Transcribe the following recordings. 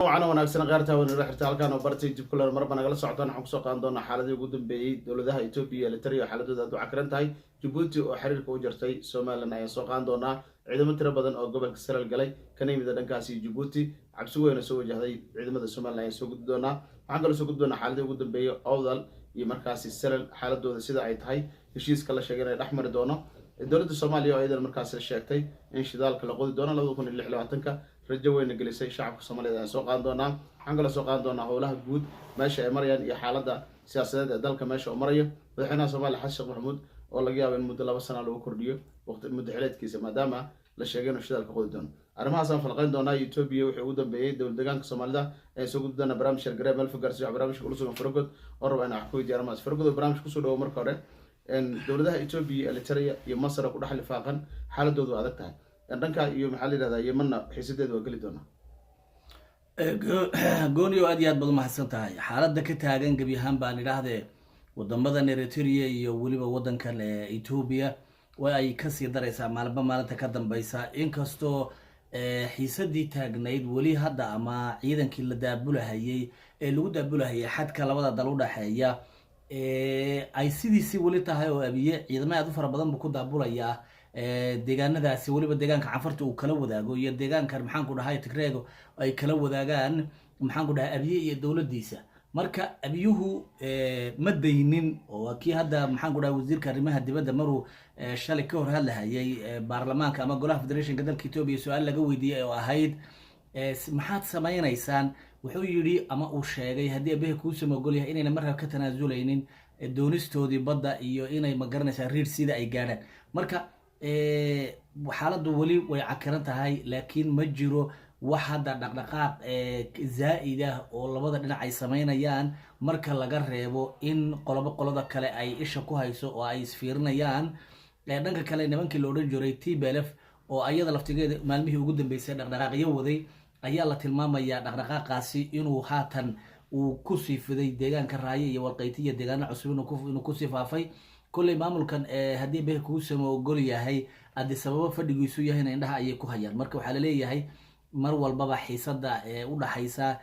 وعنا وناكسنا غيرتها ونروح رتالكان وبرتي جيب كل مرة نقل صعدنا حق سوق عندنا حالة يقودن بعيد دولتها إثيوبيا لتريا حالة ذات وعكرنتهاي جيبوتي وحرير كوجرتي سومالنا يا سوق عندنا عندما ترى بدن أو قبل كسر الجلي كان يمدن كاسي جيبوتي عكسوه نسوي جهدي عندما سومالنا يسوق دونا عندنا سوق دونا حالة يقودن بعيد أفضل يمركز السر حالة دولة سيدا عيتهاي يشيس كلا شجرة الأحمر دونا الدولة الصومالية أيضا مركز الشيكتي إن شدال كلا قود دونا لو يكون اللي حلواتنك رجوين جلسي شعب الصومالي سوق عندنا حنقل سوق عندنا هؤلاء جود ماشي مريان يا حالة سياسة دالك ماشي مريا وحنا صومالي حسن محمود والله جاب المدة لبس سنة لو كرديو وقت المدة حلت كيس ما دام للشيء وشدال كقود دون أنا ما أصلا في القين دونا يوتيوبيا وحودا بعيد دول دجان الصومالي سوق دونا برامج الجراب ألف قرص برامج كل سنة فرقد أربعة أنا حكوي ديار ماس فرقد برامج كسر عمر كاره إن دولتها يوتيوبيا اللي ترى يمصر كل حل فاقن حالة دود وعدتها أنك يوم حالي هذا يمنا حسيت وقلي دونا gooni oo aad iyo aad baad u mahadsan tahay xaaladda ka taagan gebi ahaan baan idhaahdee wadamadan Eritrea iyo weliba wadankan Ethiopia waa ay ka sii daraysaa maalinba maalinta ka dambaysa inkastoo xiisadii taagnayd weli hadda ama ciidankii la daabulahayay ee lagu daabulahayay xadka labada dal u dhaxeeya ay sidiisii weli tahay oo abiye ciidamo aad u fara badan buu ku daabulayaa deegaanadaasi weliba deegaanka cafarta uu kala wadaago iyo deegaankan maxaan ku dhahay Tigreego ay kala wadaagaan maxaan ku dhahay abiye iyo dawladdiisa marka abiyuhu ma daynin oo kii hadda maxaan ku dhahay wasiirka arrimaha dibadda maruu shalay ka hor hadlayay baarlamaanka ama golaha federationka dalka Ethiopia su'aal laga weydiiyay oo ahayd maxaad samaynaysaan wuxuu yiri ama uu sheegay haddii abiye ku soo ogol yahay inayna markaa ka tanaasuleynin doonistoodii badda iyo inay ma garanaysaa riir sida ay gaadhaan marka xaaladdu weli way cakiran tahay laakiin ma jiro wax hadda dhaqdhaqaaq zaa'id ah oo labada dhinac ay sameynayaan marka laga reebo in qolada kale ay isha ku hayso oo ay isfiirinayaan dhanka kale nimankii la odhan jiray TPLF oo ayada laftigeeda maalmihii ugu dambeysay dhaqdhaqaaqyo waday ayaa la tilmaamayaa dhaqdhaqaaqaasi inuu haatan uu ku sii fiday deegaanka Raaya iyo Walqayti iyo deegaano cusub inuu ku sii faafay كل maamulkan hadii beh ku samo ogol yahay adi sabab fadhigiisu yahay indhaha ay ku hayaan marka waxa la leeyahay mar walba xiisada u dhaxaysa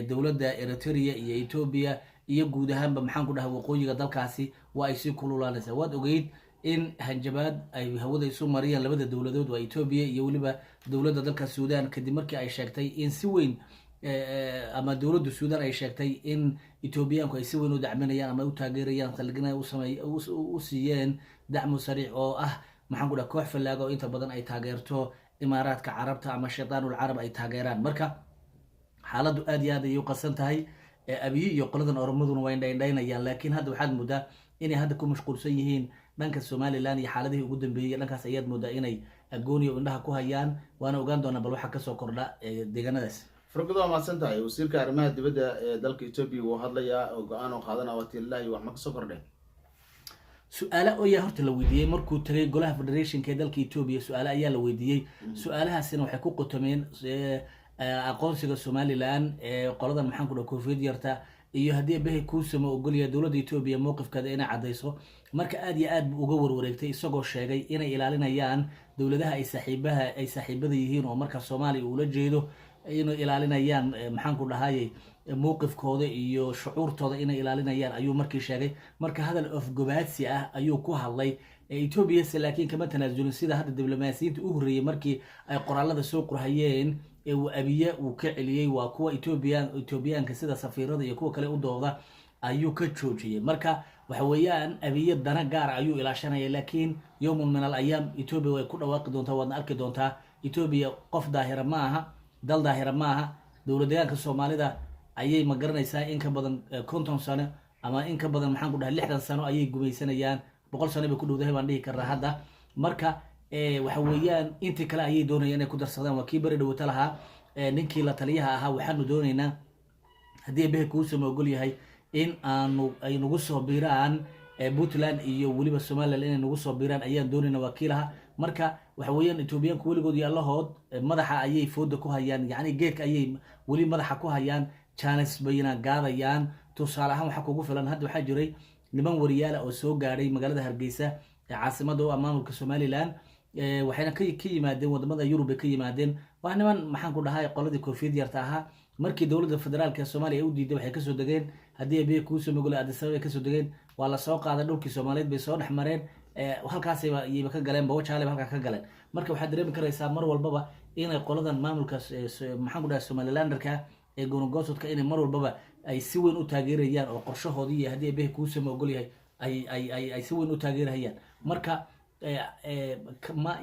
dawladda Eritrea iyo Ethiopia iyo guud ahaanba maxaan ku dhahay waqooyiga dalkaasi waa ay si kululaanaysaa waad ogeyd in hanjabaad ay hawada isu mariyaan labada dawladood waa Ethiopia iyo waliba dawladda dalka Suudaan kadib markii ay sheegtay in si weyn ama dawladda Suudaan ay sheegtay in Ethiopiaanku ay si weyn u dacminayaan ama u taageerayaan qalgana u siiyeen dacmo sariic oo ah maxaan ku dhahay koox falaago inta badan ay taageerto imaaraadka carabta ama shaytaanul carab ay taageeraan marka xaaladdu aad iyo aad ay u qasan tahay abiye iyo qoladan oromaduna way indhaynayaan laakiin hadda waxaad moodaa inay hadda ku mashquulsan yihiin dhanka Somaliland iyo xaaladihii ugu dambeeyay dhankaas ayaad moodaa inay agooni oo indhaha ku hayaan waana ogaan doonaa bal waxa ka soo kordha deegaanadaas فرقدوا ما سنتهاي وسير كارمها دبدا دلك إثيوبيا وهذا وقانو قادنا وتيلاي وحمك سكر ده سؤال أويا هرت لو وديه مركو تري جولها فدريشن كدلك إثيوبيا سؤال أيا لو وديه سؤالها سنة وحقوق تمين أقول سيد الصومالي الآن قرضا محن كنا كوفيد يرتا إيه هديه به كوسم وقول يا دولة إثيوبيا موقف كذا أنا عديسه مرك آدي آد وجور ورقتي سجوا الشيء أنا إلى لنا يان دولتها أي سحيبها يهين ومرك الصومالي ولا جيده inuu ilaalinayaan maxaan ku dhahay mowqifkooda iyo shucuurtooda inay ilaalinayaan ayuu markii sheegay marka hadal of gobaadsi ah ayuu ku hadlay Ethiopia laakiin kama tanaasulin sida hadda diblomaasiyiinta u horeeyay markii ay qoraalada soo qorayeen uu abiye uu ka celiyay waa kuwa Ethiopiaanka sida safiirada iyo kuwa kale u dooda ayuu ka joojiyay marka waxa weeyaan abiye dana gaar ayuu ilaashanaya laakiin yawmun min al-ayyam Ethiopia way ku dhawaaqi doontaa waad arki doontaa Ethiopia qof daahira ma aha dal daahira maaha dawladdeegaanka Soomaalida ayay ma garanaysaa in ka badan 50 sano ama in ka badan maxaan ku dhahay 60 sano ayay gumaysanayaan 100 sano bay ku dhowdahay baan dhihi karaa hadda marka waxa weeyaan intii kale ayay doonayaan inay ku darsadaan waa kii bari dhawata lahaa ninkii la taliyaha ahaa waxaanu doonaynaa haddii beh ku soo ogol yahay in ay nagu soo biiraan Puntland iyo waliba Somaliland inay nagu soo biiraan ayaan doonaynaa wakiilaha marka waxa weeyaan Ethiopiaanku waligood iyo allahood madaxa ayay fooda ku hayaan yaani geedka ayay wali madaxa ku hayaan chance bayna gaadayaan tusaale ahaan waxa kugu filan hadda waxa jiray niman wariyaal oo soo gaaray magaalada Hargeysa ee caasimada maamulka Somaliland waxayna ka yimaadeen wadamada Yurub ka yimaadeen waa niman maxaan ku dhahay qoladii koofiyad yarta ahaa markii dowladda federaalka ee soomaaliya ay u diiday waxay kasoo degeen haddii ay biyo kuusoo mogole addis ababa ay kasoo degeen waa lasoo qaaday dhulkii soomaaliyeed bay soo dhex mareen halkaasayba iyaba ka galeen bawajaaleba halkaa ka galeen marka waxaad dareemi karaysaa mar walbaba inay qoladan maamulkaas maxaan ku dhahay somalilanderka ee goonigoosodka inay mar walbaba ay si weyn u taageerayaan oo qorshahoodii iyo haddii ay biyo kuusoo mogol yahay ay si weyn u taageerahayaan marka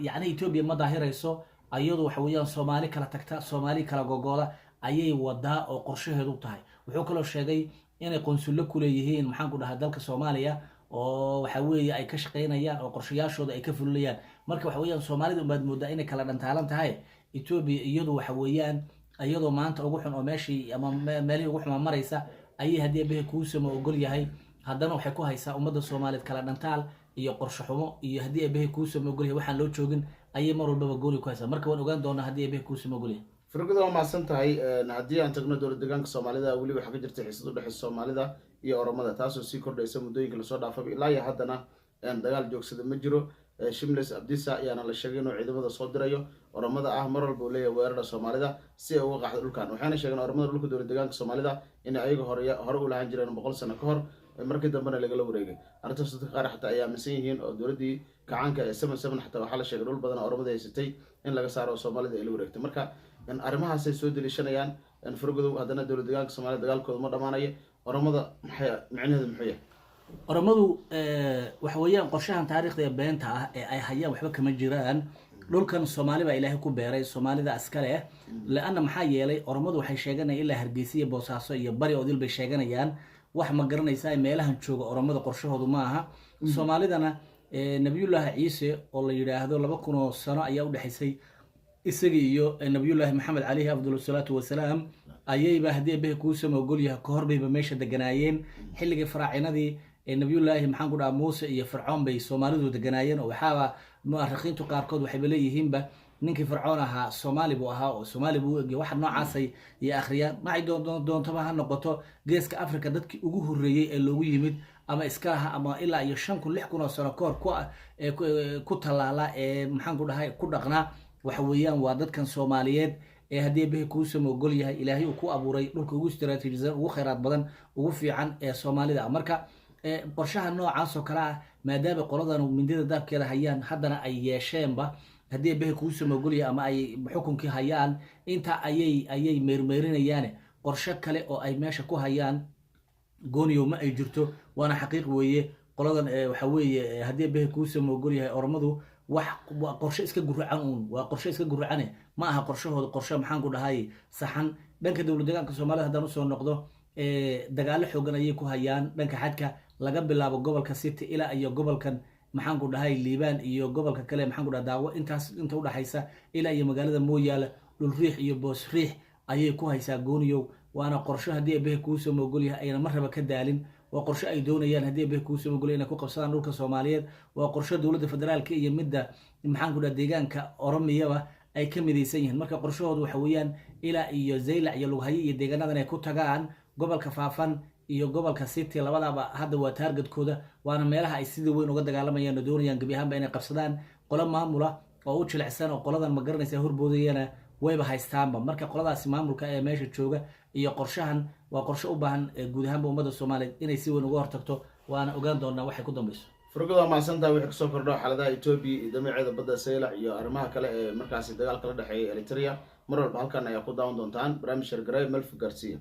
yani etoobiya ma daahirayso ayadu waxa weeyaan soomaali kala tagta soomaali kala gogooda ayay wadaa oo qorshaheedu tahay wuxuu kaloo sheegay inay qonsullo ku leeyihiin maxaan ku dhahaa dalka soomaaliya oo waxa weeye ay ka shaqaynayaan oo qorshayaashooda ay ka fulinayaan marka waxa weeyaan soomaalida ubaad moodaa inay kala dhantaalan tahay etoobiya iyadu waxa weeyaan iyadoo maanta ugu xun oo meeshii ama meelihii ugu xumaa maraysa ayay haddii bihi kuusama ogol yahay haddana waxay ku haysaa ummadda soomaaliyeed kala dhantaal iyo qorshe xumo iyo haddii bihi kuusama ogol yahay waxaan loo joogin ayay mar walbaba gooni ku haysaa marka waan ogaan doonaa haddii bihi kuusama ogol yahay firgada waa mahadsan tahay haddii aan tagno dowlad deegaanka soomaalida weli waxaa ka jirta xiisad u dhexeysa soomaalida iyo oromada taasoo sii kordhaysa muddooyinka lasoo dhaafaba ilaa iyo haddana dagaal joogsada ma jiro shimles abdisa ayaana la sheegay inuu ciidamada soo dirayo oromada ah mar walba uu leeyahay weerarada soomaalida si ay uga qaxdo dhulkan waxayna sheegeen oromada dhulka dowlad deegaanka soomaalida inay ayaga hore u lahaan jireen 100 sano ka hor markii dambena lagala wareegay arrintaas dadka qaar xataa ay aaminsan yihiin oo dowladdii kacaanka ee 77 xataa waxaa la sheegay dhul badan oromada haysatay in laga saaro soomaalida ay la wareegtay marka arrimahaasay soo deliishanayaan firgodow haddana dowlad deegaanka soomaalida dagaalkooda ma dhamaanayo oromada maxay micnaheedu muxuu yahay oromadu waxa weeyaan qorshahan taariikhda ee beenta ah ee ay hayaan waxba kama jiraan dhulkan soomaali baa ilaahay ku beeray soomaalida askale la-anna maxaa yeelay oromadu waxay sheeganayaan ilaa hargeysa iyo boosaaso iyo bari odil bay sheeganayaan wax ma garanaysaa meelahan jooga oromada qorshahoodu ma aha soomaalidana nabiyullaahi ciise oo la yidhaahdo 2000 sano ayaa u dhexaysay isaga iyo nabiyullaahi maxamed calayhi afdal salaatu wasalaam ayayba haddii bihi kuusama ogol yahay ka hor bayba meesha deganaayeen xilligii faraacinadii nabiyullaahi maxaan ku dhahaa muuse iyo fircoon bay soomaalidu deganaayeen oo waxaaba mu'arikhiintu qaarkood waxayba leeyihiinba ninkii fircoon ahaa soomaali buu ahaa oo soomaali buu egay waxa noocaasay iyo akhriyaan macay doontaba ha noqoto geeska africa dadkii ugu horreeyey ee loogu yimid ama iska laha ama ilaa iyo 5 kun 6 kun oo sano kahor ku tallaala ee maxaan ku dhahay ku dhaqnaa waxa weeyaan waa dadkan soomaaliyeed ee haddii bihi kuusama ogol yahay ilaahay uu ku abuuray dhulka ugu istiraatiijisan ugu khayraad badan ugu fiican ee soomaalida marka qorshaha noocaas oo kale ah maadaama qoladan mindida daabkeeda hayaan haddana ay yeesheenba haddii bihi kuusama ogol yahay ama ay xukunkii hayaan inta ayay meermeerinayaan qorshe kale oo ay meesha ku hayaan gooniyo ma ay jirto waana xaqiiq weeye qoladan waxa weeye haddii bihi kuusama ogol yahay oromadu wax qorshe iska guracan waa qorshe iska guracane ma aha qorshahooda qorshe maxaan ku dhahay saxan dhanka dowlad deegaanka soomaalida haddaan usoo noqdo dagaalo xoogan ayay ku hayaan dhanka xadka laga bilaabo gobolka city ilaa iyo gobolkan maxaan ku dhahay liibaan iyo gobolka kale maxaan ku dhahay daawo inta u dhaxaysa ilaa iyo magaalada mooyaale dhul riix iyo boos riix ayay ku haysaa gooniyow waana qorshe haddii bihi kuusama ogol yahay ayna marraba ka daalin waa qorshe ay doonayaan haddii bihi kuusama ogol inay ku qabsadaan dhulka soomaaliyeed waa qorshe dowladda federaalka iyo midda maxaan ku dhahay deegaanka oromiyaba ay ka midaysan yihiin marka qorshahoodu waxa weeyaan ilaa iyo zaylac iyo lughaye iyo deegaanadan ay ku tagaan gobolka faafan iyo gobolka city labadaba hadda waa taargetkooda waana meelaha ay sidii weyn uga dagaalamayaan oo doonayaan gebi ahaanba inay qabsadaan qolo maamula oo u jilicsan oo qoladan ma garanaysa horboodayana wayba haystaanba marka qoladaasi maamulka ee meesha jooga iyo qorshahan waa qorshe u baahan guud ahaanba ummadda soomaaliyeed inay si weyn uga hortagto waana ogaan doonaa waxay ku dambayso firgada waa mahadsantahay wixii kasoo kordho xaaladaha etoobiya iyo damaceeda badda saylac iyo arrimaha kale ee markaasi dagaalka la dhexeeya eritrea mar walba halkan ayaa ku daawan doontaan barnaamij shargaray melfi garcia